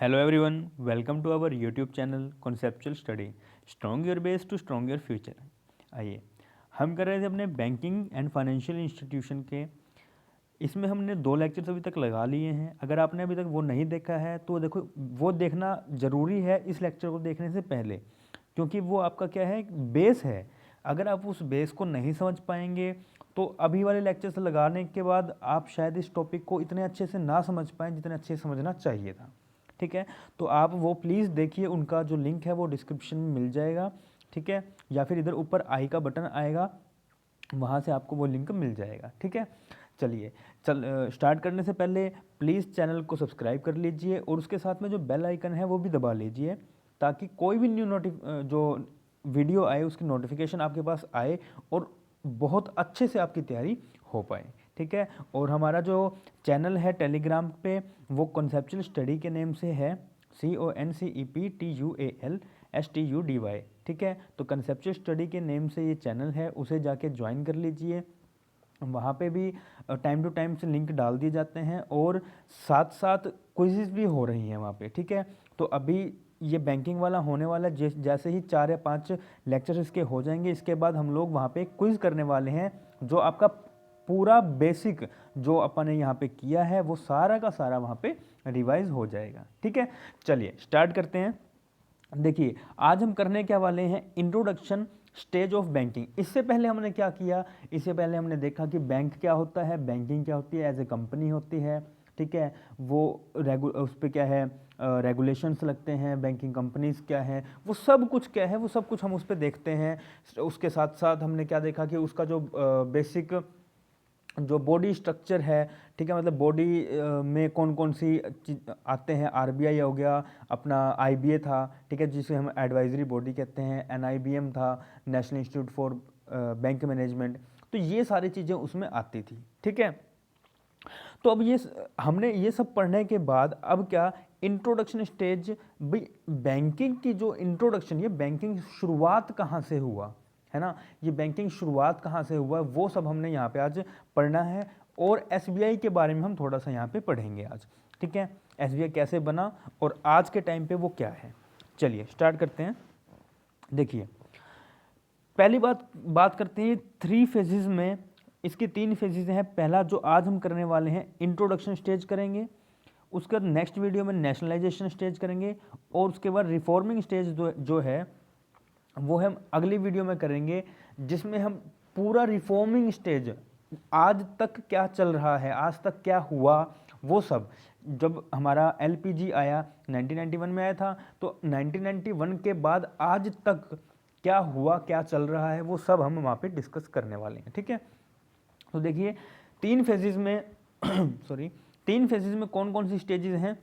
Hello everyone, welcome to our YouTube channel conceptual study strong your base to strong your future. आइए, हम कर रहे थे अपने बैंकिंग एंड फाइनेंशियल इंस्टीट्यूशन के। इसमें हमने 2 लेक्चर्स अभी तक लगा लिए हैं। अगर आपने अभी तक वो नहीं देखा है तो देखो, वो देखना ज़रूरी है इस लेक्चर को देखने से पहले, क्योंकि वो आपका क्या है, बेस है। अगर आप उस बेस को नहीं समझ पाएंगे तो अभी वाले लेक्चर्स लगाने के बाद आप शायद इस टॉपिक को इतने अच्छे से ना समझ पाएँ जितने अच्छे से समझना चाहिए था। ठीक है, तो आप वो प्लीज़ देखिए, उनका जो लिंक है वो डिस्क्रिप्शन में मिल जाएगा। ठीक है, या फिर इधर ऊपर आई का बटन आएगा, वहाँ से आपको वो लिंक मिल जाएगा। ठीक है, चलिए स्टार्ट करने से पहले प्लीज़ चैनल को सब्सक्राइब कर लीजिए और उसके साथ में जो बेल आइकन है वो भी दबा लीजिए, ताकि कोई भी न्यू जो वीडियो आए उसकी नोटिफिकेशन आपके पास आए और बहुत अच्छे से आपकी तैयारी हो पाए। ठीक है, और हमारा जो चैनल है टेलीग्राम पे, वो कॉन्सेप्चुअल स्टडी के नेम से है, CONCEPTUALSTUDY। ठीक है, तो कॉन्सेप्चुअल स्टडी के नेम से ये चैनल है, उसे जाके ज्वाइन कर लीजिए। वहाँ पे भी टाइम टू टाइम से लिंक डाल दिए जाते हैं और साथ साथ क्विज़ेस भी हो रही हैं वहाँ पे। ठीक है, तो अभी ये बैंकिंग वाला होने वाला है, जैसे ही 4 या 5 लेक्चर्स इसके हो जाएंगे, इसके बाद हम लोग वहाँ पे क्विज़ करने वाले हैं, जो आपका पूरा बेसिक जो अपन ने यहाँ पे किया है वो सारा का सारा वहाँ पे रिवाइज हो जाएगा। ठीक है, चलिए स्टार्ट करते हैं। देखिए, आज हम करने क्या वाले हैं, इंट्रोडक्शन स्टेज ऑफ बैंकिंग। इससे पहले हमने क्या किया, इससे पहले हमने देखा कि बैंक क्या होता है, बैंकिंग क्या होती है, एज ए कंपनी होती है। ठीक है, वो उस पर क्या है, रेगुलेशंस लगते हैं, बैंकिंग कंपनीज क्या है, वो सब कुछ क्या है, वो सब कुछ हम उस पर देखते हैं। उसके साथ साथ हमने क्या देखा कि उसका जो बेसिक जो बॉडी स्ट्रक्चर है, ठीक है, मतलब बॉडी में कौन कौन सी चीज आते हैं, आरबीआई हो गया, अपना आईबीए था, ठीक है, जिसे हम एडवाइजरी बॉडी कहते हैं, एनआईबीएम था, national institute for bank management. तो ये सारी चीज़ें उसमें आती थी। ठीक है, तो अब हमने ये सब पढ़ने के बाद अब क्या, इंट्रोडक्शन स्टेज। भाई बैंकिंग की जो इंट्रोडक्शन, ये बैंकिंग शुरुआत कहाँ से हुआ है ना, ये बैंकिंग शुरुआत कहाँ से हुआ, वो सब हमने यहाँ पे आज पढ़ना है। और एसबीआई के बारे में हम थोड़ा सा यहाँ पे पढ़ेंगे आज। ठीक है, एसबीआई कैसे बना और आज के टाइम पे वो क्या है। चलिए स्टार्ट करते हैं। देखिए, पहली बात करते हैं 3 फेजेस में। इसकी 3 फेजेस हैं। पहला जो आज हम करने वाले हैं, इंट्रोडक्शन स्टेज करेंगे, उसके बाद नेक्स्ट वीडियो में नेशनलाइजेशन स्टेज करेंगे, और उसके बाद रिफॉर्मिंग स्टेज जो है वो हम अगली वीडियो में करेंगे, जिसमें हम पूरा रिफॉर्मिंग स्टेज, आज तक क्या चल रहा है, आज तक क्या हुआ, वो सब। जब हमारा एलपीजी आया 1991 में आया था, तो 1991 के बाद आज तक क्या हुआ, क्या चल रहा है, वो सब हम वहाँ पे डिस्कस करने वाले हैं। ठीक है, तो देखिए 3 फेजेस में सॉरी 3 फेजेस में कौन कौन सी स्टेजेस हैं।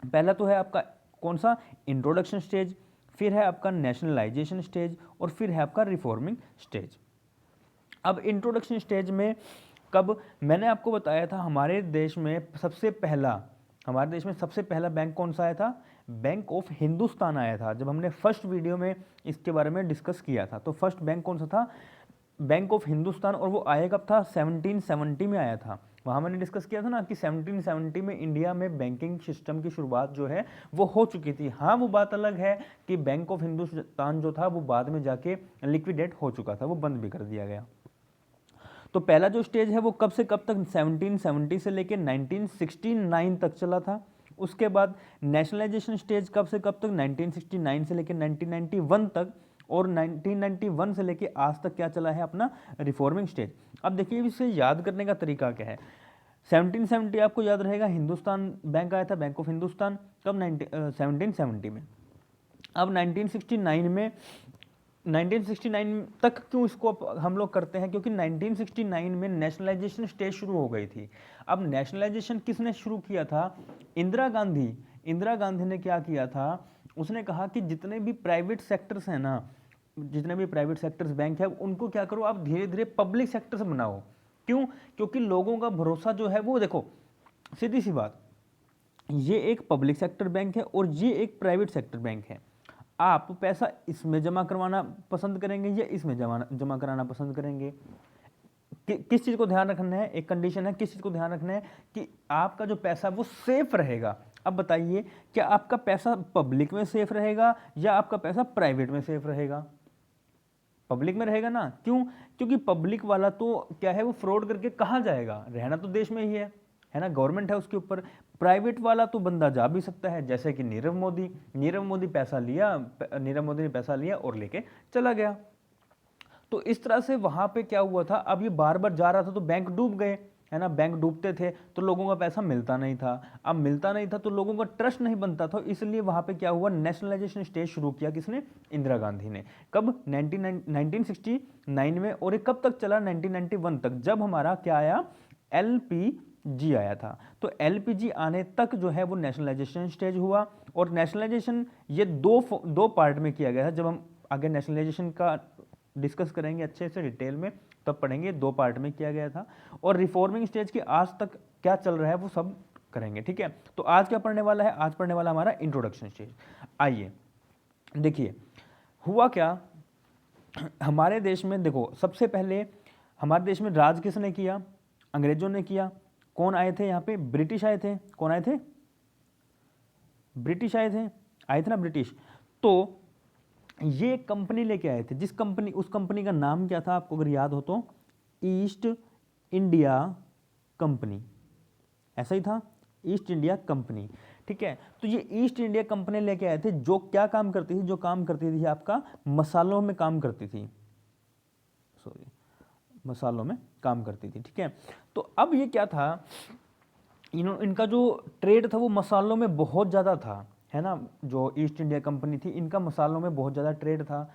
पहला तो है आपका कौन सा, इंट्रोडक्शन स्टेज, फिर है आपका नेशनलाइजेशन स्टेज, और फिर है आपका रिफॉर्मिंग स्टेज। अब इंट्रोडक्शन स्टेज में कब, मैंने आपको बताया था हमारे देश में सबसे पहला बैंक कौन सा आया था, बैंक ऑफ हिंदुस्तान आया था। जब हमने फर्स्ट वीडियो में इसके बारे में डिस्कस किया था, तो फर्स्ट बैंक कौन सा था, बैंक ऑफ हिंदुस्तान। और वो आया कब था, 1770 में आया था। वहाँ मैंने डिस्कस किया था ना कि 1770 में इंडिया में बैंकिंग सिस्टम की शुरुआत जो है वो हो चुकी थी। हाँ, वो बात अलग है कि बैंक ऑफ हिंदुस्तान जो था वो बाद में जाके लिक्विडेट हो चुका था, वो बंद भी कर दिया गया। तो पहला जो स्टेज है वो कब से कब तक, 1770 से लेकर 1969 तक चला था। उसके बाद नेशनलाइजेशन स्टेज कब से कब तक, 1969 से लेकर 1991 तक। और 1991 से लेके आज तक क्या चला है, अपना रिफॉर्मिंग स्टेज। अब देखिए इसे याद करने का तरीका क्या है। 1770 आपको याद रहेगा, हिंदुस्तान बैंक आया था, बैंक ऑफ हिंदुस्तान, कब, 1770 में। अब 1969 तक क्यों इसको हम लोग करते हैं, क्योंकि 1969 में नेशनलाइजेशन स्टेज शुरू हो गई थी। अब नेशनलाइजेशन किसने शुरू किया था, इंदिरा गांधी ने क्या किया था, उसने कहा कि जितने भी प्राइवेट सेक्टर्स हैं ना, जितने भी प्राइवेट सेक्टर्स बैंक है, उनको क्या करो आप, धीरे धीरे पब्लिक सेक्टर्स बनाओ। क्यों, क्योंकि लोगों का भरोसा जो है वो, देखो सीधी सी बात, ये एक पब्लिक सेक्टर बैंक है और ये एक प्राइवेट सेक्टर बैंक है। आप पैसा इसमें जमा करवाना पसंद करेंगे या इसमें जमा कराना पसंद करेंगे। किस चीज़ को ध्यान रखना है, एक कंडीशन है, किस चीज़ को ध्यान रखना है कि आपका जो पैसा वो सेफ रहेगा। अब बताइए, क्या आपका पैसा पब्लिक में सेफ रहेगा या आपका पैसा प्राइवेट में सेफ रहेगा? पब्लिक में रहेगा ना, क्यों? क्योंकि पब्लिक वाला तो क्या है, वो फ्रॉड करके कहाँ जाएगा, रहना तो देश में ही है ना, गवर्नमेंट है उसके ऊपर। प्राइवेट वाला तो बंदा जा भी सकता है, जैसे कि नीरव मोदी पैसा लिया, नीरव मोदी ने पैसा लिया और लेके चला गया। तो इस तरह से वहां पे क्या हुआ था, अब ये बार बार जा रहा था तो बैंक डूब गए, है ना, बैंक डूबते थे तो लोगों का पैसा मिलता नहीं था। अब मिलता नहीं था तो लोगों का ट्रस्ट नहीं बनता था, इसलिए वहां पे क्या हुआ, नेशनलाइजेशन स्टेज शुरू किया किसने? इंदिरा गांधी ने। कब? 1969 में। और ये कब तक चला? 1991 तक, जब हमारा क्या आया, एलपीजी आया था। तो एलपीजी आने तक जो है वो नेशनलाइजेशन स्टेज हुआ। और नेशनलाइजेशन ये दो पार्ट में किया गया था। जब हम आगे नेशनलाइजेशन का डिस्कस करेंगे अच्छे से डिटेल में, तब पढ़ेंगे, दो पार्ट में किया गया था। और रिफॉर्मिंग स्टेज के आज तक क्या चल रहा है वो सब करेंगे, ठीक है। तो आज क्या पढ़ने वाला है? आज पढ़ने वाला हमारा इंट्रोडक्शन स्टेज। आइए देखिए हुआ क्या हमारे देश में। देखो, सबसे पहले हमारे देश में राज किसने किया? अंग्रेजों ने किया। कौन आए थे यहाँ पे? ब्रिटिश आए थे। कौन आए थे? ब्रिटिश आए थे ना, ब्रिटिश। तो ये कंपनी लेके आए थे, जिस कंपनी, उस कंपनी का नाम क्या था आपको अगर याद हो तो? ईस्ट इंडिया कंपनी, ऐसा ही था, ईस्ट इंडिया कंपनी, ठीक है। तो ये ईस्ट इंडिया कंपनी लेके आए थे, जो क्या काम करती थी? जो काम करती थी आपका मसालों में काम करती थी, सॉरी, मसालों में काम करती थी, ठीक है। तो अब ये क्या था, इनका जो ट्रेड था वो मसालों में बहुत ज़्यादा था, है ना। जो ईस्ट इंडिया कंपनी थी, इनका मसालों में बहुत ज़्यादा ट्रेड था।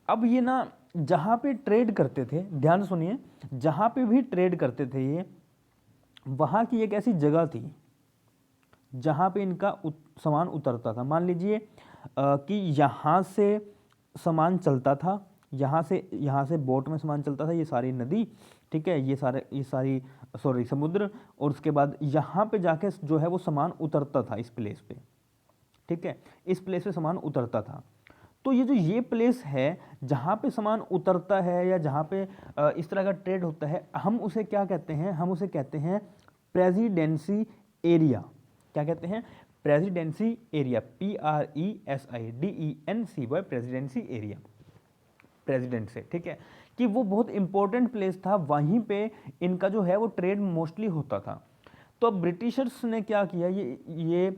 अब ये ना जहाँ पे ट्रेड करते थे, ध्यान सुनिए, जहाँ पे भी ट्रेड करते थे ये, वहाँ की एक ऐसी जगह थी जहाँ पे इनका सामान उतरता था। मान लीजिए कि यहाँ से सामान चलता था, यहाँ से बोट में सामान चलता था, ये सारी नदी, ठीक है, ये सारी सॉरी समुद्र, और उसके बाद यहाँ पे जाके जो है वो सामान उतरता था इस प्लेस पे, ठीक है, इस प्लेस पे सामान उतरता था। तो ये जो ये प्लेस है जहाँ पे सामान उतरता है या जहाँ पे इस तरह का ट्रेड होता है, हम उसे क्या कहते हैं? हम उसे कहते हैं प्रेसिडेंसी एरिया। क्या कहते हैं? Presidency area, PRESIDENCY, presidency area, president से, ठीक है, कि वो बहुत इंपॉर्टेंट प्लेस था, वहीं पे इनका जो है वो ट्रेड मोस्टली होता था। तो अब ब्रिटिशर्स ने क्या किया, ये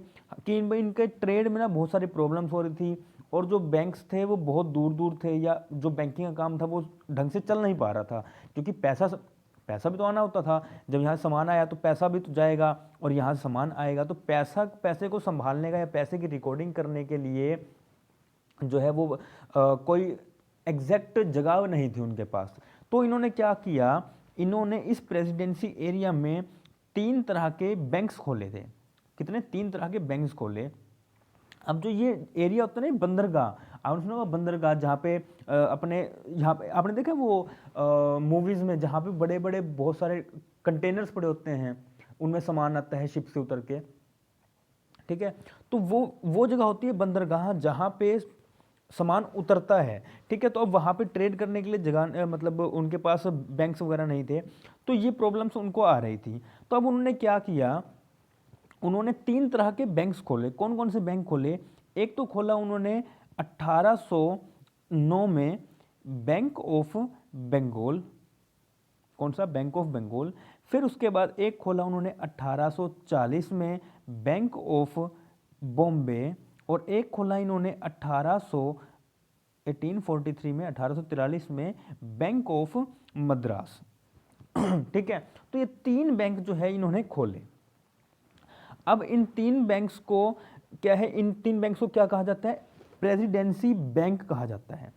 कि इनके ट्रेड में ना बहुत सारी प्रॉब्लम्स हो रही थी, और जो बैंक्स थे वो बहुत दूर दूर थे, या जो बैंकिंग का काम था वो ढंग से चल नहीं पा रहा था, क्योंकि पैसा भी तो आना होता था। जब यहाँ से सामान आया तो पैसा भी तो जाएगा, और यहाँ से सामान आएगा तो पैसे को संभालने का या पैसे की रिकॉर्डिंग करने के लिए जो है वो कोई एग्जैक्ट जगह नहीं थी उनके पास। तो इन्होंने क्या किया, इन्होंने इस प्रेसिडेंसी एरिया में 3 तरह के बैंक्स खोले थे। कितने? 3 तरह के बैंक्स खोले। अब जो ये एरिया होता है ना, बंदरगाह, आपने सुना होगा बंदरगाह, जहाँ पे अपने यहाँ पे आपने देखा वो मूवीज़ में, जहाँ पे बड़े बड़े बहुत सारे कंटेनर्स पड़े होते हैं, उनमें सामान आता है शिप से उतर के, ठीक है। तो वो जगह होती है बंदरगाह, जहाँ पे सामान उतरता है, ठीक है। तो अब वहाँ पे ट्रेड करने के लिए जगह मतलब उनके पास बैंक्स वगैरह नहीं थे, तो ये प्रॉब्लम्स उनको आ रही थी। तो अब उन्होंने क्या किया, उन्होंने 3 तरह के बैंक्स खोले। कौन कौन से बैंक खोले? एक तो खोला उन्होंने 1809 में बैंक ऑफ बंगाल। कौन सा? Bank of Bengal. फिर उसके बाद एक खोला उन्होंने 1840 में बैंक ऑफ बॉम्बे, और एक खोला इन्होंने 1843 में, 1843 में बैंक ऑफ मद्रास, ठीक है। तो ये 3 बैंक जो है इन्होंने खोले। अब इन 3 बैंक्स को क्या है, इन 3 बैंक्स को क्या कहा जाता है? प्रेसिडेंसी बैंक कहा जाता है।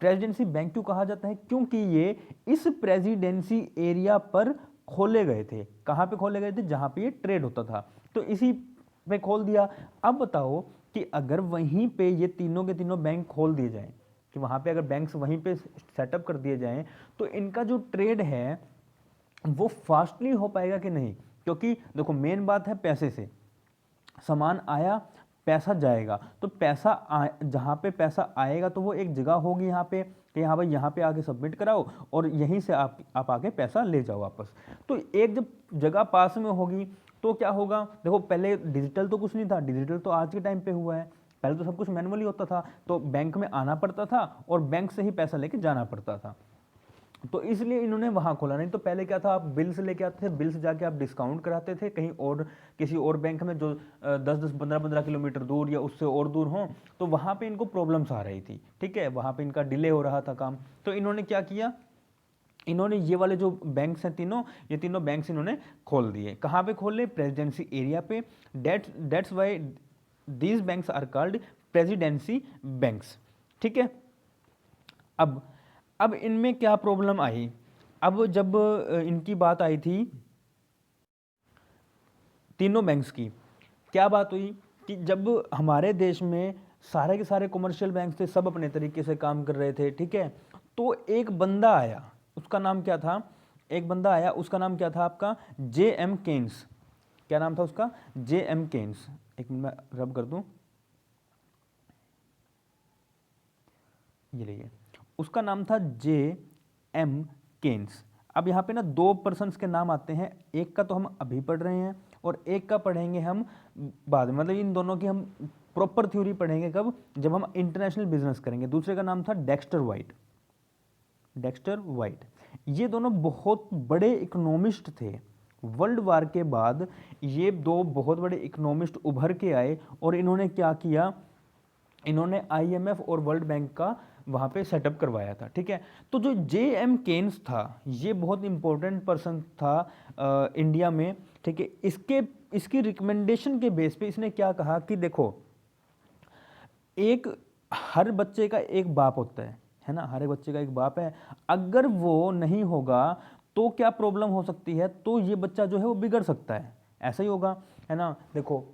प्रेसिडेंसी बैंक क्यों कहा जाता है? क्योंकि ये इस प्रेसिडेंसी एरिया पर खोले गए थे। कहाँ पे खोले गए थे? जहाँ पे ये ट्रेड होता था, तो इसी पे खोल दिया। अब बताओ कि अगर वहीं पे ये तीनों के तीनों बैंक खोल दिए जाएं, कि वहाँ पे अगर बैंक्स वहीं पे सेटअप कर दिए जाएं, तो इनका जो ट्रेड है वो फास्टली हो पाएगा कि नहीं? क्योंकि देखो, मेन बात है पैसे से, सामान आया, पैसा जाएगा, तो जहाँ पे पैसा आएगा तो वो एक जगह होगी यहाँ पे, कि हाँ भाई यहाँ पे आके सबमिट कराओ, और यहीं से आप आके पैसा ले जाओ वापस। तो एक जब जगह पास में होगी तो क्या होगा, देखो पहले डिजिटल तो कुछ नहीं था, डिजिटल तो आज के टाइम पे हुआ है, पहले तो सब कुछ मैनुअली होता था, तो बैंक में आना पड़ता था और बैंक से ही पैसा लेके जाना पड़ता था, तो इसलिए इन्होंने वहां खोला। नहीं तो पहले क्या था, आप बिल से लेके आते थे, बिल से जाके आप डिस्काउंट कराते थे कहीं और किसी और बैंक में जो 10-10 15-15 किलोमीटर दूर या उससे और दूर हो, तो वहां पे इनको प्रॉब्लम्स आ रही थी, ठीक है, वहां पे इनका डिले हो रहा था काम। तो इन्होंने क्या किया, इन्होंने ये वाले जो बैंक्स हैं तीनों, ये तीनों बैंक्स इन्होंने खोल दिए। कहाँ पे खोले, प्रेसिडेंसी एरिया पे। That's why these banks are called presidency banks, ठीक है। अब इनमें क्या प्रॉब्लम आई, अब जब इनकी बात आई थी तीनों बैंक्स की, क्या बात हुई कि जब हमारे देश में सारे के सारे कमर्शियल बैंक थे, सब अपने तरीके से काम कर रहे थे, ठीक है, तो एक बंदा आया, उसका नाम क्या था, एक बंदा आया, उसका नाम क्या था आपका, J.M. केन्स। क्या नाम था उसका, J.M. केन्स। एक मिनट में रब कर दूं, ये लीजिए, उसका नाम था J.M. केन्स। अब यहाँ पे ना दो पर्सन्स के नाम आते हैं, एक का तो हम अभी पढ़ रहे हैं और एक का पढ़ेंगे हम बाद में, मतलब इन दोनों की हम प्रॉपर थ्योरी पढ़ेंगे कब, जब हम इंटरनेशनल बिजनेस करेंगे। दूसरे का नाम था डेक्स्टर वाइट। डेक्स्टर वाइट, ये दोनों बहुत बड़े इकोनॉमिस्ट थे। वर्ल्ड वार के बाद ये दो बहुत बड़े इकोनॉमिस्ट उभर के आए और इन्होंने क्या किया, इन्होंने IMF और वर्ल्ड बैंक का वहाँ पे सेटअप करवाया था, ठीक है। तो जो J.M. केन्स था, ये बहुत इंपॉर्टेंट पर्सन था इंडिया में, ठीक है। इसकी रिकमेंडेशन के बेस पे इसने क्या कहा कि देखो, एक हर बच्चे का एक बाप होता है ना, हर एक बच्चे का एक बाप है, अगर वो नहीं होगा तो क्या प्रॉब्लम हो सकती है, तो ये बच्चा जो है वो बिगड़ सकता है, ऐसा ही होगा, है ना। देखो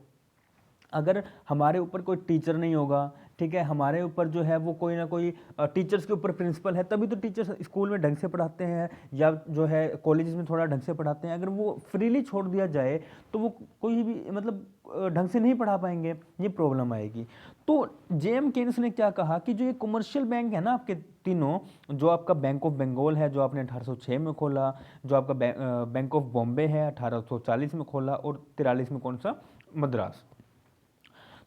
अगर हमारे ऊपर कोई टीचर नहीं होगा, ठीक है, हमारे ऊपर जो है वो कोई ना कोई टीचर्स के ऊपर प्रिंसिपल है, तभी तो टीचर्स स्कूल में ढंग से पढ़ाते हैं या जो है कॉलेजेस में थोड़ा ढंग से पढ़ाते हैं। अगर वो फ्रीली छोड़ दिया जाए तो वो कोई भी मतलब ढंग से नहीं पढ़ा पाएंगे, ये प्रॉब्लम आएगी। तो J.M. केन्स ने क्या कहा कि जो ये कमर्शियल बैंक है ना आपके तीनों, जो आपका बैंक ऑफ बंगाल है जो आपने 1806 में खोला, जो आपका बैंक ऑफ बॉम्बे है 1840 में खोला, और 43 में कौन सा, मद्रास।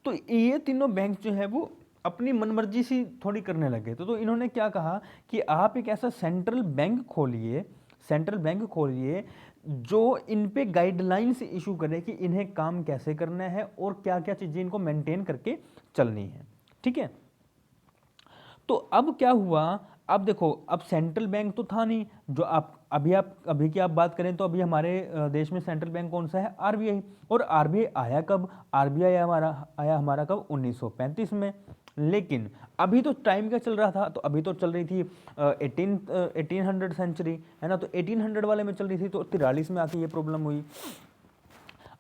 तो ये तीनों बैंक जो है वो अपनी मनमर्जी से थोड़ी करने लगे। तो इन्होंने क्या कहा कि आप एक ऐसा सेंट्रल बैंक खोलिए, सेंट्रल बैंक खोलिए जो इन पे गाइडलाइंस इशू करे कि इन्हें काम कैसे करना है और क्या क्या चीज़ें इनको मेंटेन करके चलनी है, ठीक है। तो अब क्या हुआ, अब देखो, अब सेंट्रल बैंक तो था नहीं, जो आप अभी की आप बात करें तो अभी हमारे देश में सेंट्रल बैंक कौन सा है, RBI। और RBI आया कब, RBI आया हमारा कब, 1935 में। लेकिन अभी तो टाइम क्या चल रहा था, तो अभी तो चल रही थी 1800 सेंचुरी, है ना, तो 1800 वाले में चल रही थी, तो 43 में आके ये प्रॉब्लम हुई।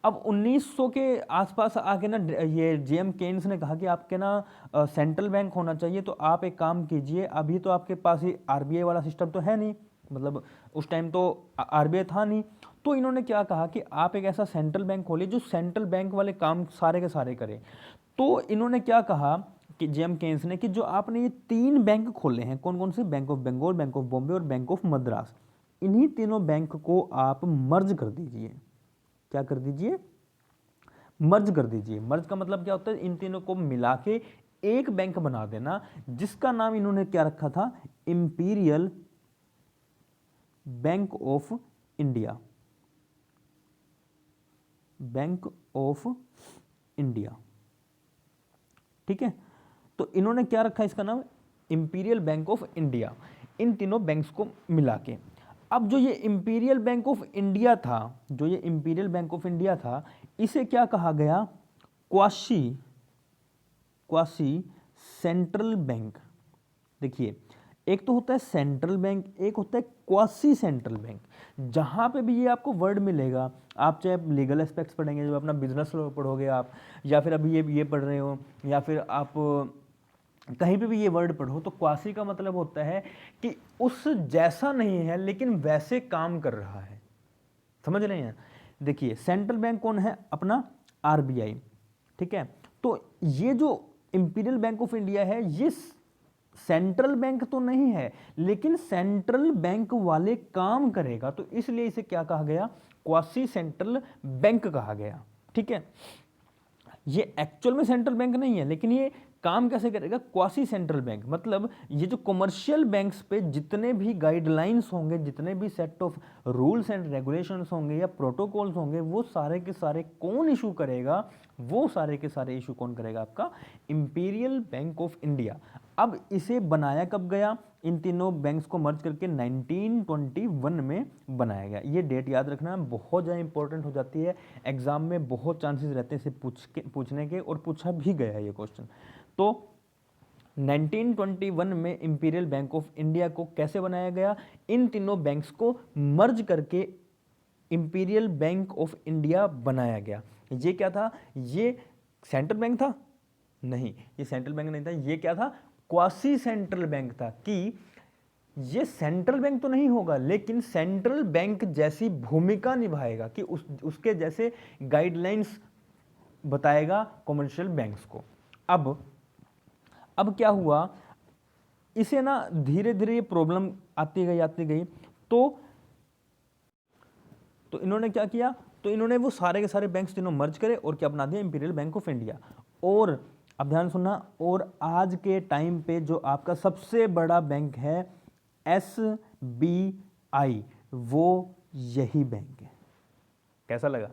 अब 1900 के आसपास आके ना ये J.M. केन्स ने कहा कि आपके ना सेंट्रल बैंक होना चाहिए, तो आप एक काम कीजिए, अभी तो आपके पास ये RBI वाला सिस्टम तो है नहीं, मतलब उस टाइम तो RBI था नहीं, तो इन्होंने क्या कहा कि आप एक ऐसा सेंट्रल बैंक खोलिए जो सेंट्रल बैंक वाले काम सारे के सारे करे। तो इन्होंने क्या कहा कि J.M. केन्स ने कि जो आपने ये 3 बैंक खोले हैं, कौन कौन से, bank of Bengal, bank of Bombay और बैंक ऑफ मद्रास, इन्हीं तीनों बैंक को आप मर्ज कर दीजिए। क्या कर दीजिए, मर्ज कर दीजिए। मर्ज का मतलब क्या होता है, इन तीनों को मिला के एक बैंक बना देना, जिसका नाम इन्होंने क्या रखा था, imperial bank of India. Bank of India, ठीक है। तो इन्होंने क्या रखा इसका नाम, इंपीरियल बैंक ऑफ इंडिया, इन तीनों बैंक्स को मिला के। अब जो ये इंपीरियल बैंक ऑफ इंडिया था, जो ये इंपीरियल बैंक ऑफ इंडिया था, इसे क्या कहा गया, क्वासी सेंट्रल बैंक। देखिए, एक तो होता है सेंट्रल बैंक, एक होता है क्वासी सेंट्रल बैंक। जहां पे भी ये आपको वर्ड मिलेगा, आप चाहे लीगल एस्पेक्ट्स पढ़ेंगे, जब अपना बिजनेस लॉ पढ़ोगे आप, या फिर अभी ये पढ़ रहे हो, या फिर आप कहीं पे भी ये वर्ड पढ़ो, तो क्वासी का मतलब होता है कि उस जैसा नहीं है लेकिन वैसे काम कर रहा है, समझ रहे हैं। देखिए, सेंट्रल बैंक कौन है, अपना RBI, ठीक है। तो ये जो इंपीरियल बैंक ऑफ इंडिया है, ये सेंट्रल बैंक तो नहीं है लेकिन सेंट्रल बैंक वाले काम करेगा, तो इसलिए इसे क्या कहा गया, क्वासी सेंट्रल बैंक कहा गया। ठीक है, ये एक्चुअल में सेंट्रल बैंक नहीं है, लेकिन ये काम कैसे करेगा, क्वासी सेंट्रल बैंक, मतलब ये जो कमर्शियल बैंक्स पे जितने भी गाइडलाइंस होंगे, जितने भी set of rules and regulations होंगे या प्रोटोकॉल्स होंगे, वो सारे के सारे कौन इशू करेगा, वो सारे के सारे इशू कौन करेगा, आपका इंपीरियल बैंक ऑफ इंडिया। अब इसे बनाया कब गया, इन तीनों बैंक्स को मर्ज करके 1921 में बनाया गया। ये डेट याद रखना बहुत ज़्यादा इंपॉर्टेंट हो जाती है, एग्जाम में बहुत चांसेस रहते हैं इसे पूछने के, और पूछा भी गया है ये क्वेश्चन। तो 1921 में इंपीरियल बैंक ऑफ इंडिया को कैसे बनाया गया, इन तीनों बैंक्स को मर्ज करके इंपीरियल बैंक ऑफ इंडिया बनाया गया। ये क्या था, ये सेंट्रल बैंक था? नहीं, ये सेंट्रल बैंक नहीं था, ये क्या था, क्वासी सेंट्रल बैंक था, कि ये सेंट्रल बैंक तो नहीं होगा लेकिन सेंट्रल बैंक जैसी भूमिका निभाएगा, कि उसके जैसे गाइडलाइंस बताएगा कमर्शियल बैंक्स को। अब क्या हुआ, इसे ना धीरे धीरे ये प्रॉब्लम आती गई, तो इन्होंने क्या किया, तो इन्होंने वो सारे के सारे बैंक्स तीनों मर्ज करे और क्या बना दिया, इंपीरियल बैंक ऑफ इंडिया। और अब ध्यान सुनना, और आज के टाइम पे जो आपका सबसे बड़ा बैंक है SBI, वो यही बैंक है। कैसा लगा,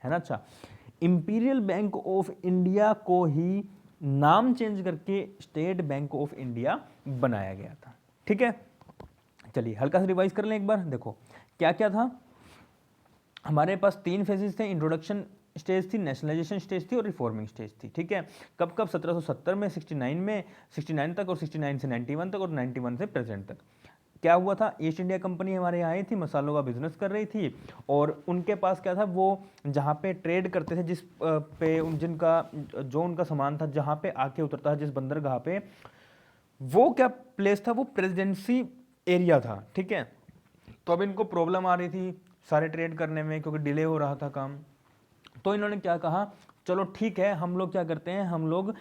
है ना? अच्छा, इंपीरियल बैंक ऑफ इंडिया को ही नाम चेंज करके स्टेट बैंक ऑफ इंडिया बनाया गया था। ठीक है, चलिए हल्का सा रिवाइज कर लें एक बार। देखो क्या क्या था, हमारे पास 3 फेजेस थे, इंट्रोडक्शन स्टेज थी, नेशनलाइजेशन स्टेज थी और रिफॉर्मिंग स्टेज थी। ठीक है, कब 1770 में, 69 तक, और 69 से 91 तक, और 91 से प्रेजेंट तक। क्या हुआ था, ईस्ट इंडिया कंपनी हमारे यहाँ आई थी, मसालों का बिजनेस कर रही थी, और उनके पास क्या था, वो जहाँ पे ट्रेड करते थे, जिस पे जो उनका सामान था, जहाँ पे आके उतरता था, जिस बंदरगाह पे, वो क्या प्लेस था, वो प्रेसिडेंसी एरिया था। ठीक है, तो अब इनको प्रॉब्लम आ रही थी सारे ट्रेड करने में, क्योंकि डिले हो रहा था काम। तो इन्होंने क्या कहा, चलो ठीक है, हम लोग क्या करते हैं, हम लोग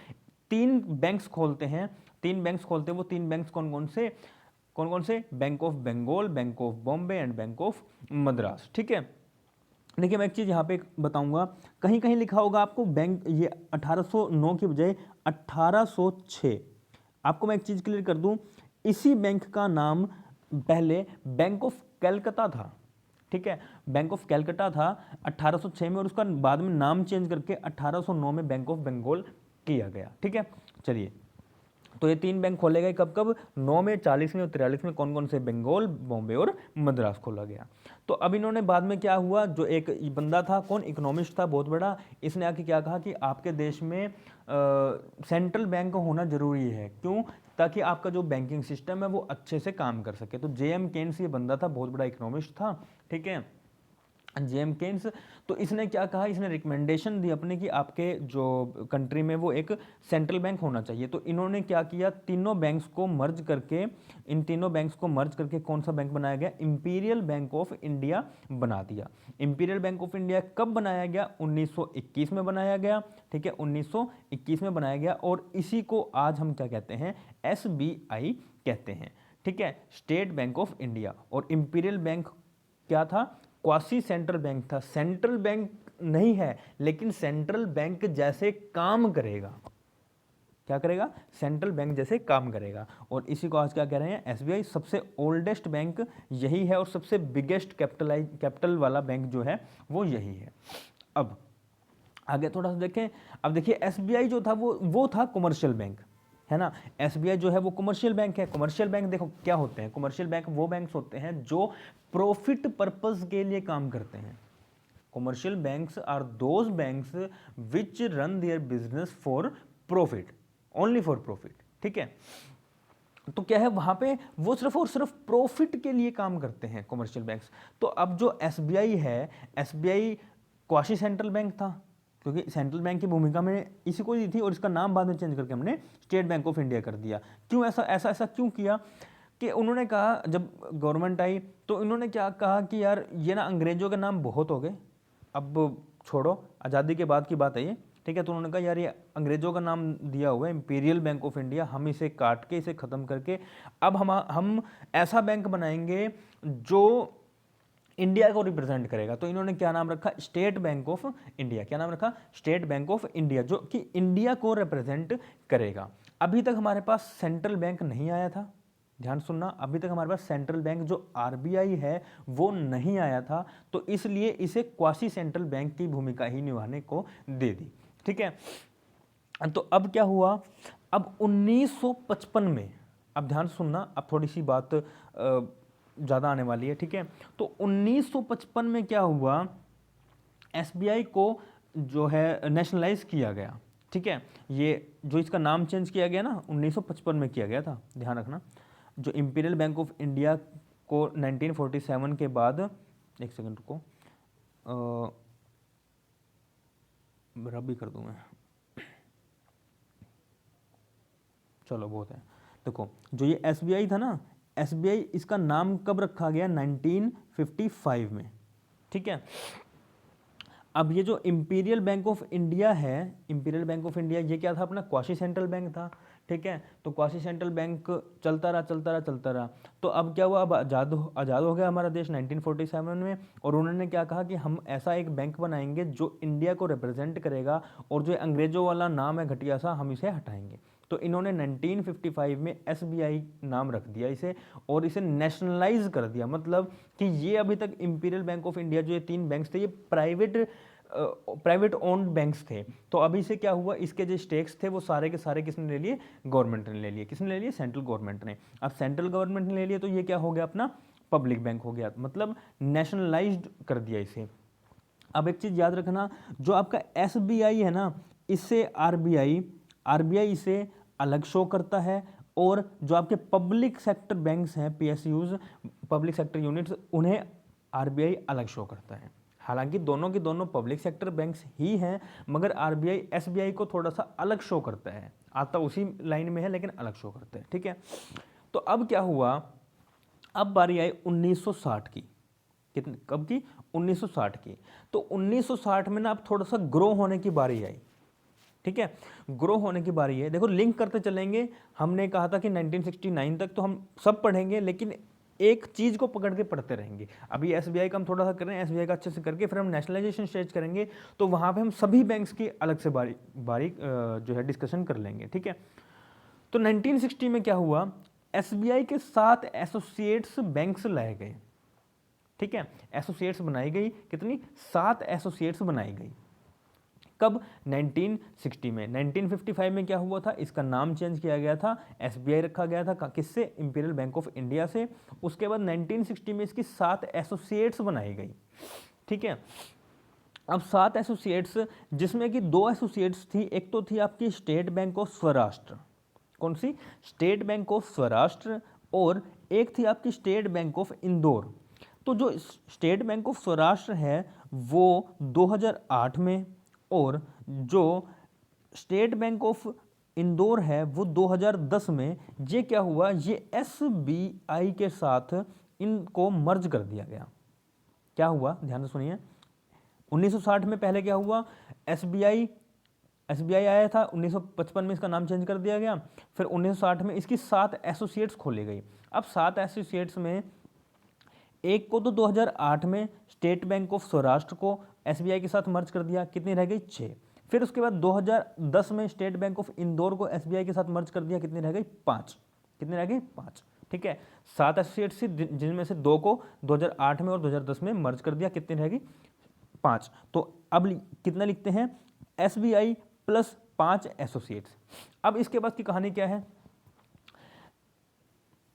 3 बैंक्स खोलते हैं। 3 बैंक्स खोलते हैं, वो 3 बैंक्स कौन कौन से, bank of Bengal, bank of Bombay and bank of Madras. ठीक है, देखिए मैं एक चीज़ यहाँ पे बताऊंगा, कहीं कहीं लिखा होगा आपको बैंक, ये 1809 की बजाय 1806। आपको मैं एक चीज़ क्लियर कर दूं, इसी बैंक का नाम पहले बैंक ऑफ कलकत्ता था। ठीक है, बैंक ऑफ कलकत्ता था 1806 में, और उसका बाद में नाम चेंज करके 1809 में बैंक ऑफ बंगाल किया गया। ठीक है, चलिए, तो ये 3 बैंक खोले गए, कब 9 में, 40 में और 43 में, कौन कौन से, बंगाल, बॉम्बे और मद्रास खोला गया। तो अब इन्होंने बाद में क्या हुआ, जो एक बंदा था, कौन, इकोनॉमिस्ट था बहुत बड़ा, इसने आके क्या कहा कि आपके देश में सेंट्रल बैंक होना जरूरी है। क्यों, ताकि आपका जो बैंकिंग सिस्टम है वो अच्छे से काम कर सके। तो JM केन्स ये बंदा था, बहुत बड़ा इकोनॉमिस्ट था। ठीक है, JM केन्स, तो इसने क्या कहा, इसने रिकमेंडेशन दी अपने कि आपके जो कंट्री में वो एक सेंट्रल बैंक होना चाहिए। तो इन्होंने क्या किया, तीनों बैंक्स को मर्ज करके, इन तीनों बैंक्स को मर्ज करके कौन सा बैंक बनाया गया, इंपीरियल बैंक ऑफ इंडिया बना दिया। इंपीरियल बैंक ऑफ इंडिया कब बनाया गया, 1921 में बनाया गया। ठीक है, 1921 में बनाया गया, और इसी को आज हम क्या कहते हैं, SBI कहते हैं। ठीक है, स्टेट बैंक ऑफ इंडिया। और इंपीरियल बैंक क्या था, क्वासी सेंट्रल बैंक था, सेंट्रल बैंक नहीं है लेकिन सेंट्रल बैंक जैसे काम करेगा। क्या करेगा, सेंट्रल बैंक जैसे काम करेगा। और इसी को आज क्या कह रहे हैं, SBI। सबसे ओल्डेस्ट बैंक यही है, और सबसे बिगेस्ट कैपिटल वाला बैंक जो है वो यही है। अब आगे थोड़ा सा देखें, अब देखिए SBI जो था वो था कमर्शियल बैंक, है ना। SBI जो है वो कमर्शियल बैंक है। कमर्शियल बैंक देखो क्या होते हैं, कमर्शियल बैंक वो बैंक्स होते हैं जो प्रॉफिट पर्पस के लिए काम करते हैं। Commercial banks are those banks which run their business for profit, only for profit. ठीक है, तो क्या है वहां पे वो सिर्फ और सिर्फ प्रॉफिट के लिए काम करते हैं कमर्शियल बैंक्स। तो अब जो SBI है, SBI क्वासी सेंट्रल बैंक था, क्योंकि सेंट्रल बैंक की भूमिका में इसी को दी थी, और इसका नाम बाद में चेंज करके हमने स्टेट बैंक ऑफ इंडिया कर दिया। क्यों ऐसा क्यों किया, कि उन्होंने कहा, जब गवर्नमेंट आई तो इन्होंने क्या कहा कि यार ये ना अंग्रेजों के नाम बहुत हो गए, अब छोड़ो, आज़ादी के बाद की बात है ये। ठीक है, तो उन्होंने कहा यार ये अंग्रेजों का नाम दिया हुआ है इंपीरियल बैंक ऑफ इंडिया, हम इसे काट के, इसे ख़त्म करके अब हम ऐसा बैंक बनाएंगे जो इंडिया को रिप्रेजेंट करेगा। तो इन्होंने क्या नाम रखा, स्टेट बैंक ऑफ इंडिया। क्या नाम रखा, स्टेट बैंक ऑफ इंडिया, जो कि इंडिया को रिप्रेजेंट करेगा। अभी तक हमारे पास सेंट्रल बैंक नहीं आया था, ध्यान सुनना, अभी तक हमारे पास सेंट्रल बैंक जो आरबीआई है वो नहीं आया था, तो इसलिए इसे क्वासी सेंट्रल बैंक की भूमिका ही निभाने को दे दी। ठीक है, तो अब क्या हुआ, अब 1955 में, अब ध्यान सुनना, अब थोड़ी सी बात ज़्यादा आने वाली है। ठीक है, तो 1955 में क्या हुआ, एसबीआई को जो है नेशनलाइज किया गया। ठीक है, ये जो इसका नाम चेंज किया गया ना 1955 में किया गया था, ध्यान रखना। जो इंपीरियल बैंक ऑफ इंडिया को 1947 के बाद, एक सेकंड को रब भी कर दूं मैं, चलो बहुत है। देखो जो ये एसबीआई था ना, एसबीआई इसका नाम कब रखा गया, 1955 में। ठीक है, अब ये जो इंपीरियल बैंक ऑफ इंडिया है, इंपीरियल बैंक ऑफ इंडिया ये क्या था, अपना क्वासी सेंट्रल बैंक था। ठीक है, तो क्वासी सेंट्रल बैंक चलता रहा। तो अब क्या हुआ, अब आज़ाद हो गया हमारा देश 1947 में, और उन्होंने क्या कहा कि हम ऐसा एक बैंक बनाएंगे जो इंडिया को रिप्रेजेंट करेगा, और जो अंग्रेजों वाला नाम है घटिया सा, हम इसे हटाएंगे। तो इन्होंने 1955 में एसबीआई नाम रख दिया इसे, और इसे नेशनलाइज कर दिया। मतलब कि ये अभी तक इंपीरियल बैंक ऑफ इंडिया, जो ये 3 बैंक्स थे, ये प्राइवेट ओन्ड बैंक्स थे। तो अभी से क्या हुआ, इसके जो स्टेक्स थे वो सारे के सारे किसने ले लिए, गवर्नमेंट ने ले लिए। किसने ले लिए, सेंट्रल गवर्नमेंट ने। अब सेंट्रल गवर्नमेंट ने ले लिए तो ये क्या हो गया, अपना पब्लिक बैंक हो गया, मतलब नेशनलाइज्ड कर दिया इसे। अब एक चीज याद रखना, जो आपका एसबीआई है ना, इससे आरबीआई इसे अलग शो करता है, और जो आपके पब्लिक सेक्टर बैंक्स हैं, पीएसयूज, पब्लिक सेक्टर यूनिट्स, उन्हें आरबीआई अलग शो करता है। हालांकि दोनों के दोनों पब्लिक सेक्टर बैंक्स ही हैं, मगर आरबीआई एसबीआई को थोड़ा सा अलग शो करता है, आता उसी लाइन में है लेकिन अलग शो करता है। ठीक है, तो अब क्या हुआ, अब बारी आई 1960 की। कितने, कब की, 1960 की। तो 1960 में ना अब थोड़ा सा ग्रो होने की बारी आई। ठीक है, ग्रो होने की बारी है। देखो लिंक करते चलेंगे, हमने कहा था कि 1969 तक तो हम सब पढ़ेंगे, लेकिन एक चीज को पकड़ के पढ़ते रहेंगे। अभी एसबीआई का हम थोड़ा सा कर रहे हैं, एसबीआई का अच्छे से करके फिर हम नेशनलाइजेशन स्टेज करेंगे, तो वहां पे हम सभी बैंक्स की अलग से बारीक जो है डिस्कशन कर लेंगे। ठीक है, तो 1960 में क्या हुआ, एसबीआई के 7 एसोसिएट्स बैंक्स लाए गए। ठीक है, एसोसिएट्स बनाई गई, कितनी, 7 एसोसिएट्स बनाई गई। कब, 1960 में। 1955 में क्या हुआ था, इसका नाम चेंज किया गया था, एसबीआई रखा गया था, किससे, इंपीरियल बैंक ऑफ इंडिया से। उसके बाद 1960 में इसकी 7 एसोसिएट्स बनाई गई। ठीक है, अब 7 एसोसिएट्स, जिसमें कि 2 एसोसिएट्स थी, एक तो थी आपकी स्टेट बैंक ऑफ स्वराष्ट्र, कौन सी, स्टेट बैंक ऑफ स्वराष्ट्र, और एक थी आपकी स्टेट बैंक ऑफ इंदौर। तो जो स्टेट बैंक ऑफ स्वराष्ट्र है वो 2008 में, और जो स्टेट बैंक ऑफ इंदौर है वो 2010 में। ये क्या हुआ, ये एसबीआई के साथ इनको मर्ज कर दिया गया। क्या हुआ, ध्यान से सुनिए, 1960 में पहले क्या हुआ, एसबीआई आया था, 1955 में इसका नाम चेंज कर दिया गया, फिर 1960 में इसकी 7 एसोसिएट्स खोली गई। अब 7 एसोसिएट्स में एक को तो 2008 में स्टेट बैंक ऑफ सौराष्ट्र को एसबीआई के साथ मर्ज कर दिया, कितनी रह गई, 6। फिर उसके बाद 2010 में स्टेट बैंक ऑफ इंदौर को एसबीआई के साथ मर्ज कर दिया, कितनी रह गई, 5। कितनी रह गई, 5। ठीक है, 7 एसोसिएट्स थी, जिनमें से 2 को 2008 में और 2010 में मर्ज कर दिया, कितनी रह गई, 5। तो अब कितना लिखते हैं, एसबीआई प्लस 5 एसोसिएट्स। अब इसके बाद की कहानी क्या है,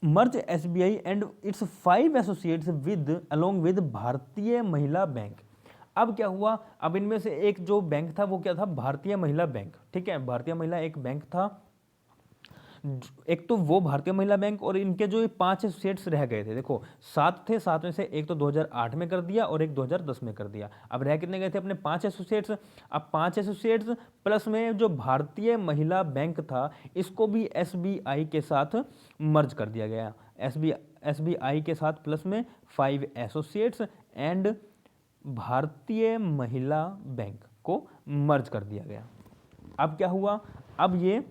merge SBI and its 5 associates with along with Bharatiya Mahila bank. अब क्या हुआ, अब इनमें से एक जो बैंक था वो क्या था, भारतीय महिला बैंक। ठीक है, भारतीय महिला एक बैंक था, एक तो वो भारतीय महिला बैंक, और इनके जो 5 एसोसिएट्स रह गए थे, देखो 7 थे, 7 में से एक तो 2008 में कर दिया और एक 2010 में कर दिया। अब रह कितने गए थे अपने, 5 एसोसिएट्स। अब 5 एसोसिएट्स प्लस में जो भारतीय महिला बैंक था, इसको भी एसबीआई के साथ मर्ज कर दिया गया। एसबीआई के साथ प्लस में 5 एसोसिएट्स एंड भारतीय महिला बैंक को मर्ज कर दिया गया। अब क्या हुआ, अब ये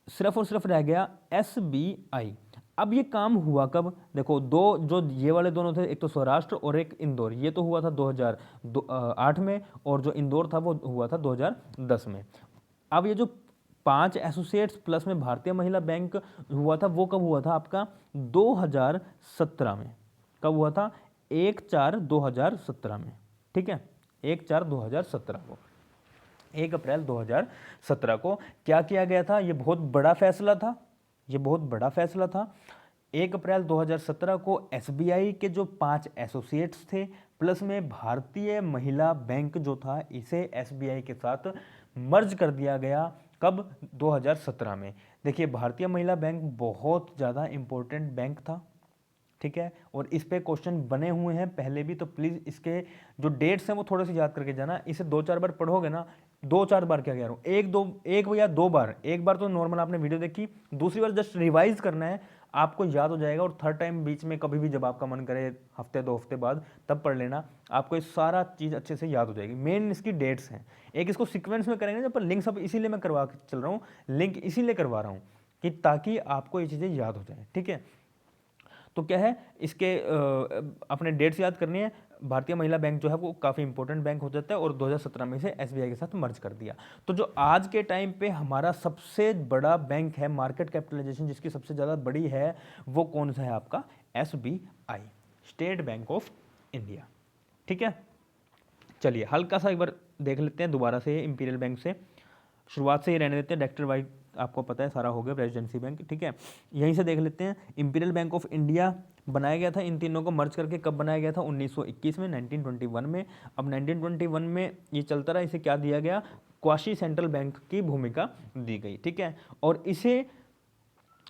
सिर्फ और सिर्फ रह गया एसबीआई। अब ये काम हुआ कब? देखो, दो जो ये वाले दोनों थे, एक तो सौराष्ट्र और एक इंदौर, ये तो हुआ था 2008 में, और जो इंदौर था वो हुआ था 2010 में। अब ये जो 5 एसोसिएट्स प्लस में भारतीय महिला बैंक हुआ था, वो कब हुआ था आपका? 2017 में। कब हुआ था? 1/4/2017 में, ठीक है, 1/4/2017 को, 1 अप्रैल 2017 को क्या किया गया था? ये बहुत बड़ा फैसला था, ये बहुत बड़ा फैसला था। 1 अप्रैल 2017 को एसबीआई के जो 5 एसोसिएट्स थे प्लस में भारतीय महिला बैंक जो था, इसे एसबीआई के साथ मर्ज कर दिया गया। कब? 2017 में। देखिए, भारतीय महिला बैंक बहुत ज़्यादा इंपॉर्टेंट बैंक था, ठीक है, और इस पे क्वेश्चन बने हुए हैं पहले भी, तो प्लीज़ इसके जो डेट्स हैं वो थोड़े से याद करके जाना। इसे 2-4 बार पढ़ोगे ना, 2-4 बार क्या कह रहा हूँ, एक या दो बार, एक बार तो नॉर्मल आपने वीडियो देखी, दूसरी बार जस्ट रिवाइज करना है, आपको याद हो जाएगा। और थर्ड टाइम बीच में कभी भी जब आपका मन करे, हफ्ते 2 हफ्ते बाद, तब पढ़ लेना, आपको ये सारा चीज़ अच्छे से याद हो जाएगी। मेन इसकी डेट्स हैं, एक इसको सीक्वेंस में करेंगे ना, पर लिंक सब इसीलिए मैं करवा के चल रहा हूँ, लिंक इसीलिए करवा रहा हूँ कि ताकि आपको ये चीज़ें याद हो जाए, ठीक है। तो क्या है, इसके अपने डेट्स याद करनी है। भारतीय महिला बैंक जो है वो काफ़ी इंपॉर्टेंट बैंक हो जाता है, और 2017 में से एसबीआई के साथ मर्ज कर दिया। तो जो आज के टाइम पे हमारा सबसे बड़ा बैंक है, मार्केट कैपिटलाइजेशन जिसकी सबसे ज़्यादा बड़ी है, वो कौन सा है आपका? SBI, state bank of India, ठीक है। चलिए हल्का सा एक बार देख लेते हैं दोबारा से इंपीरियल बैंक से, शुरुआत से ही रहने देते हैं, डायरेक्टर वाइज आपको पता है सारा हो गया, प्रेसिडेंसी बैंक, ठीक है। यहीं से देख लेते हैं। इंपीरियल बैंक ऑफ इंडिया बनाया गया था, इन तीनों को मर्ज करके कब बनाया गया था? 1921 में, 1921 में। अब 1921 में ये चलता रहा, इसे क्या दिया गया? क्वासी सेंट्रल बैंक की भूमिका दी गई, ठीक है। और इसे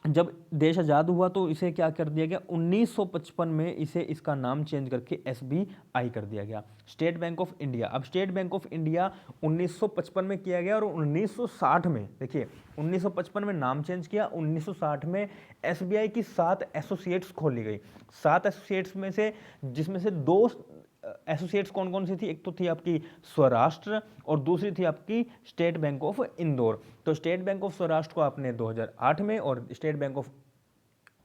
जब देश आज़ाद हुआ तो इसे क्या कर दिया गया? 1955 में इसे इसका नाम चेंज करके एसबीआई कर दिया गया, स्टेट बैंक ऑफ इंडिया। अब स्टेट बैंक ऑफ इंडिया 1955 में किया गया, और 1960 में, देखिए 1955 में नाम चेंज किया, 1960 में एसबीआई की 7 एसोसिएट्स खोली गई। 7 एसोसिएट्स में से, जिसमें से 2 एसोसिएट्स कौन कौन सी थी? एक तो थी आपकी स्वराष्ट्र, और दूसरी थी आपकी स्टेट बैंक ऑफ इंदौर। तो स्टेट बैंक ऑफ स्वराष्ट्र को आपने 2008 में, और स्टेट बैंक ऑफ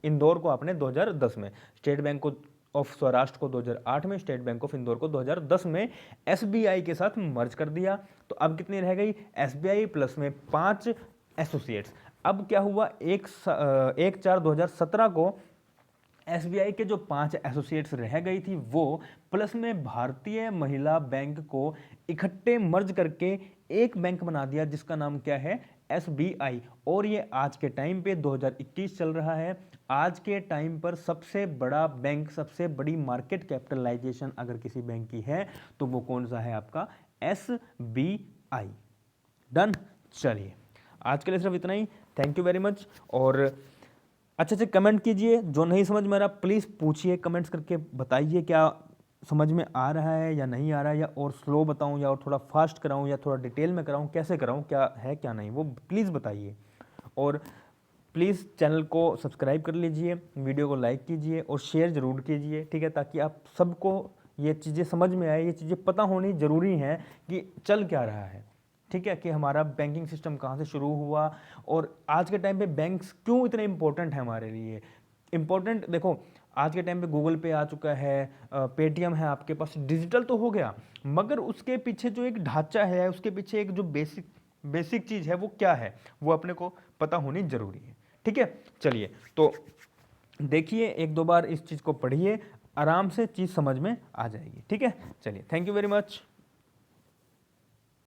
इंदौर को आपने 2010 में। स्टेट बैंक ऑफ स्वराष्ट्र को 2008 में, स्टेट बैंक ऑफ इंदौर को 2010 में एसबीआई के साथ मर्ज कर दिया। तो अब कितनी रह गई? एसबीआई प्लस में 5 एसोसिएट्स। अब क्या हुआ? 1/4/2017 को एसबीआई के जो 5 एसोसिएट्स रह गई थी वो प्लस में भारतीय महिला बैंक को इकट्ठे मर्ज करके एक बैंक बना दिया, जिसका नाम क्या है? एसबीआई। और ये आज के टाइम पे 2021 चल रहा है। आज के टाइम पर सबसे बड़ा बैंक, सबसे बड़ी मार्केट कैपिटलाइजेशन अगर किसी बैंक की है तो वो कौन सा है? आपका एसबीआई। डन। चलिए आज के लिए सिर्फ इतना ही। Thank you very much. और अच्छे से कमेंट कीजिए, जो नहीं समझ में आ रहा प्लीज़ पूछिए, कमेंट्स करके बताइए क्या समझ में आ रहा है या नहीं आ रहा है, या और स्लो बताऊं, या और थोड़ा फास्ट कराऊं, या थोड़ा डिटेल में कराऊं, कैसे कराऊं, क्या है क्या नहीं, वो प्लीज़ बताइए। और प्लीज़ चैनल को सब्सक्राइब कर लीजिए, वीडियो को लाइक कीजिए और शेयर ज़रूर कीजिए, ठीक है, ताकि आप सबको ये चीज़ें समझ में आए, ये चीज़ें पता होनी ज़रूरी हैं कि चल क्या रहा है, ठीक है, कि हमारा बैंकिंग सिस्टम कहाँ से शुरू हुआ, और आज के टाइम पे बैंक्स क्यों इतने इंपॉर्टेंट है हमारे लिए। इंपॉर्टेंट देखो, आज के टाइम पे गूगल पे आ चुका है, पेटीएम है आपके पास, डिजिटल तो हो गया, मगर उसके पीछे जो एक ढांचा है, उसके पीछे एक जो बेसिक चीज़ है वो क्या है, वो अपने को पता होनी जरूरी है, ठीक है। चलिए तो देखिए, 1-2 बार इस चीज़ को पढ़िए, आराम से चीज़ समझ में आ जाएगी, ठीक है। चलिए, थैंक यू वेरी मच।